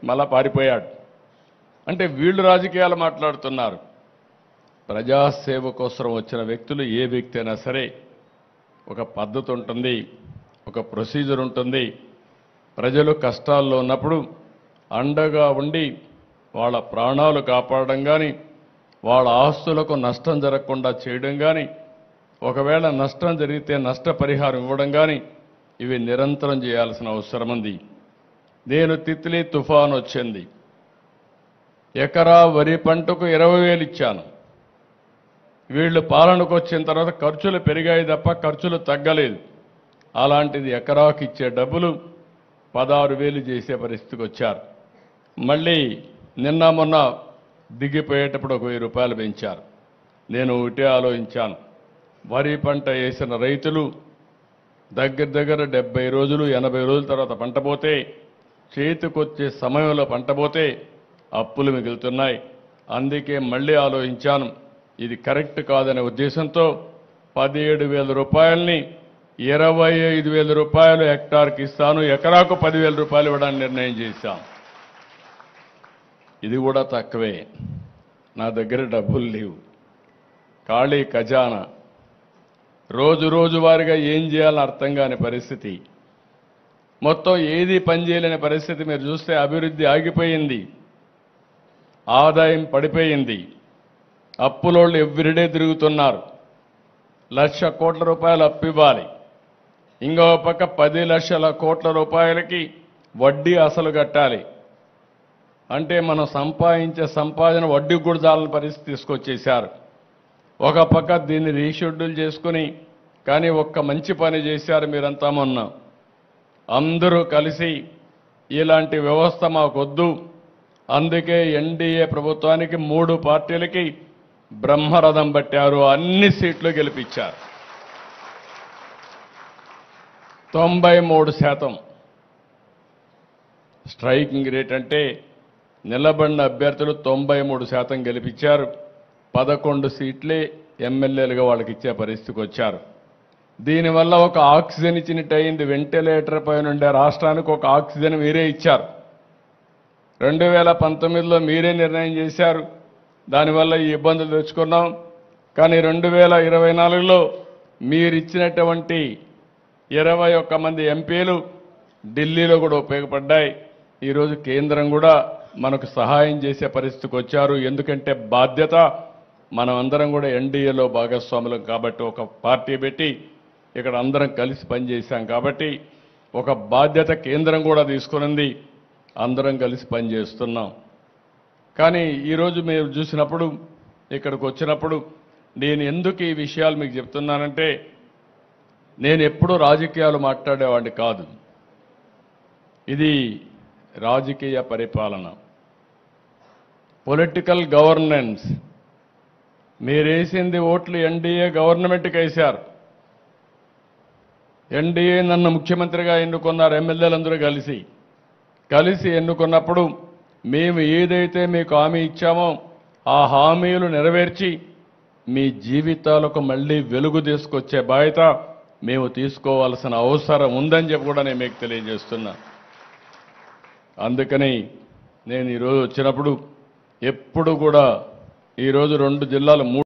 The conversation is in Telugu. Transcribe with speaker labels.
Speaker 1: మళ్ళా పారిపోయాడు. అంటే వీళ్ళు రాజకీయాలు మాట్లాడుతున్నారు. ప్రజాసేవ కోసం వచ్చిన వ్యక్తులు ఏ వ్యక్తి అయినా సరే ఒక పద్ధతి ఉంటుంది, ఒక ప్రొసీజర్ ఉంటుంది. ప్రజలు కష్టాల్లో ఉన్నప్పుడు అండగా ఉండి వాళ్ళ ప్రాణాలు కాపాడడం కానీ, వాళ్ళ ఆస్తులకు నష్టం జరగకుండా చేయడం కానీ, ఒకవేళ నష్టం జరిగితే నష్టపరిహారం ఇవ్వడం కానీ, ఇవి నిరంతరం చేయాల్సిన అవసరం ఉంది. నేను తిత్లీ తుఫాను వచ్చింది, ఎకరా వరి పంటకు 20,000 ఇచ్చాను. వీళ్ళు పాలనకు వచ్చిన తర్వాత ఖర్చులు పెరిగాయి తప్ప ఖర్చులు తగ్గలేదు. అలాంటిది ఎకరాకు ఇచ్చే డబ్బులు 16,000 చేసే పరిస్థితికి వచ్చారు. మళ్ళీ నిన్న మొన్న దిగిపోయేటప్పుడు 1,000 రూపాయలు పెంచారు. నేను ఒకటే ఆలోచించాను, వరి పంట వేసిన రైతులు దగ్గర 70 రోజులు 80 రోజుల తర్వాత పంట పోతే, చేతికొచ్చే సమయంలో పంట పోతే అప్పులు మిగులుతున్నాయి. అందుకే మళ్ళీ ఆలోచించాను, ఇది కరెక్ట్ కాదనే ఉద్దేశంతో 17,000 రూపాయలని 25,000 రూపాయలు హెక్టార్కి ఇస్తాను, ఎకరాకు 10,000 రూపాయలు ఇవ్వడానికి నిర్ణయం చేశాం. ఇది కూడా తక్కువే, నా దగ్గర డబ్బులు లేవు, ఖాళీ ఖజానా. రోజు వారిగా ఏం చేయాలని అర్థం కాని పరిస్థితి, మొత్తం ఏది పనిచేయలేని పరిస్థితి. మీరు చూస్తే అభివృద్ధి ఆగిపోయింది, ఆదాయం పడిపోయింది, అప్పులోళ్ళు ఎవ్రీడే తిరుగుతున్నారు. 1,00,000 కోట్ల రూపాయలు అప్పు ఇవ్వాలి, ఇంకో పక్క 10 లక్షల కోట్ల రూపాయలకి వడ్డీ అసలు కట్టాలి. అంటే మనం సంపాదించే సంపాదన వడ్డీకి కూడా చాలని పరిస్థితి తీసుకొచ్చేశారు. ఒక పక్క దీన్ని రీషెడ్యూల్ చేసుకుని, కానీ ఒక్క మంచి పని చేశారు మీరంతా మొన్న. అందరూ కలిసి ఇలాంటి వ్యవస్థ మాకొద్దు, అందుకే ఎన్డీఏ ప్రభుత్వానికి 3 పార్టీలకి బ్రహ్మరథం పట్టారు, అన్ని సీట్లు గెలిపించారు. 93% స్ట్రైకింగ్ రేట్ అంటే నిలబడిన అభ్యర్థులు 93% గెలిపించారు. 11 సీట్లే ఎమ్మెల్యేలుగా వాళ్ళకి ఇచ్చే పరిస్థితికి వచ్చారు. దీనివల్ల ఒక ఆక్సిజన్ ఇచ్చినట్టు అయింది. వెంటిలేటర్ పైన ఉండే రాష్ట్రానికి ఒక ఆక్సిజన్ మీరే ఇచ్చారు. 2019లో మీరే నిర్ణయం చేశారు, దానివల్ల ఈ ఇబ్బందులు తెచ్చుకున్నాం. కానీ 2024లో మీరు ఇచ్చినటువంటి 21 మంది ఎంపీలు ఢిల్లీలో కూడా ఉపయోగపడ్డాయి. ఈరోజు కేంద్రం కూడా మనకు సహాయం చేసే పరిస్థితికి వచ్చారు. ఎందుకంటే బాధ్యత, మనం అందరం కూడా ఎన్డీఏలో భాగస్వాములం కాబట్టి, ఒక పార్టీ పెట్టి ఇక్కడ అందరం కలిసి పనిచేశాం కాబట్టి ఒక బాధ్యత కేంద్రం కూడా తీసుకునింది, అందరం కలిసి పనిచేస్తున్నాం. కానీ ఈరోజు మీరు చూసినప్పుడు, ఇక్కడికి వచ్చినప్పుడు నేను ఎందుకు ఈ విషయాలు మీకు చెప్తున్నానంటే, నేను ఎప్పుడూ రాజకీయాలు మాట్లాడేవాడిని కాదు. ఇది రాజకీయ పరిపాలన, పొలిటికల్ గవర్నెన్స్. మీరేసింది ఓట్లు ఎన్డీఏ గవర్నమెంట్కి వేశారు. ఎన్డీఏ నన్ను ముఖ్యమంత్రిగా ఎన్నుకున్నారు, ఎమ్మెల్యేలందరూ కలిసి ఎన్నుకున్నప్పుడు మేము ఏదైతే మీకు హామీ ఇచ్చామో ఆ హామీలు నెరవేర్చి మీ జీవితాలకు మళ్ళీ వెలుగు తీసుకొచ్చే బాధ్యత మేము తీసుకోవాల్సిన అవసరం ఉందని చెప్పి కూడా నేను మీకు తెలియజేస్తున్నా. అందుకని నేను ఈరోజు వచ్చినప్పుడు ఎప్పుడు కూడా ఈరోజు 2 జిల్లాలు